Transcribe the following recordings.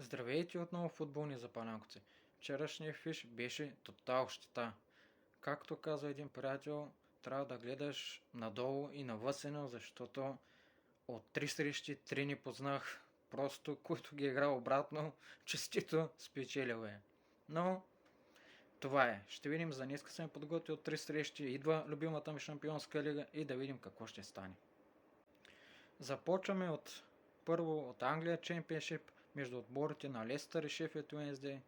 Здравейте отново, футболни запалянковци. Вчерашният фиш беше тотал щета. Както каза един приятел, трябва да гледаш надолу и навъсено, защото от 3 срещи 3 не познах. Просто, който ги е играл обратно, честито спечелил е. Но това е. Ще видим, за днеска съм подготвил 3 срещи. Идва любимата ми шампионска лига и да видим какво ще стане. Започваме първо от Англия Чемпионшип между отборите на Лестър и Шефилд Уенсдей.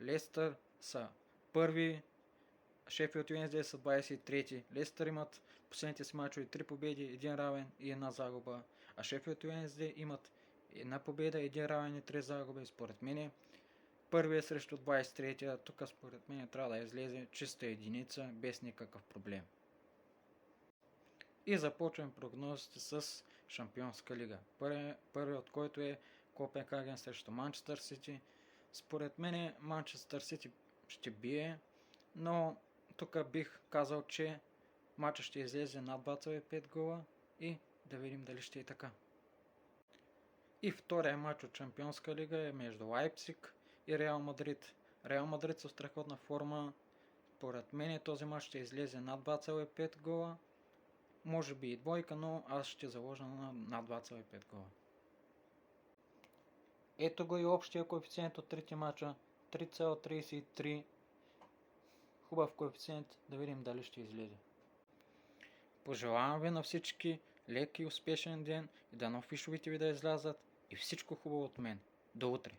Лестър са първи, Шефилд Уенсдей са 23-ти. Лестър имат последните си мачове 3 победи, 1 равен и 1 загуба, а Шефилд Уенсдей имат 1 победа, 1 равен и 3 загуби. Според мен първият срещу 23-тия, тук според мен трябва да излезе чиста единица, без никакъв проблем. И започваме прогнозите с Шампионска лига. Първият от който е Копенхаген срещу Манчестър Сити. Според мен Манчестър Сити ще бие, но тук бих казал, че матчът ще излезе над 2,5 гола и да видим дали ще е така. И втория матч от Шампионска лига е между Лайпциг и Реал Мадрид. Реал Мадрид са в страхотна форма. Според мен този матч ще излезе над 2,5 гола. Може би и двойка, но аз ще заложа на 2,5 гола. Ето го и общия коефициент от трети матча. 3,33. Хубав коефициент, да видим дали ще излезе. Пожелавам ви на всички лек и успешен ден и дано фишовите ви да излязат и всичко хубаво от мен. До утре!